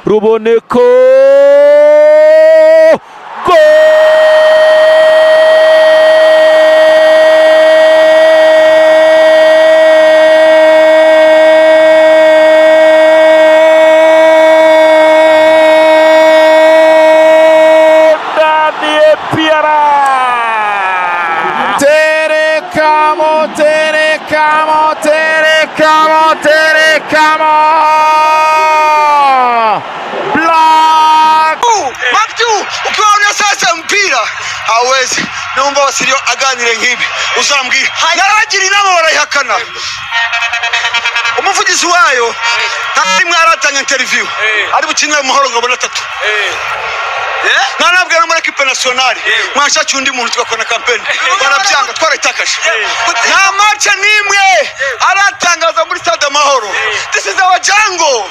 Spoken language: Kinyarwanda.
Ruboneko hawezi numva Wasiriyo aganire nk'ibi uzambwira yaragira inama barayihakana umuvugizi wayo ntari mwaratanga interview ari bukinira muhoro ngabona 3 nabwira no muri equipe nationale mwashakiye undi muntu tugakora campaign barabyanga twaritakaje nta match nimwe aratangaza muri stade Amahoro. This is our jungle.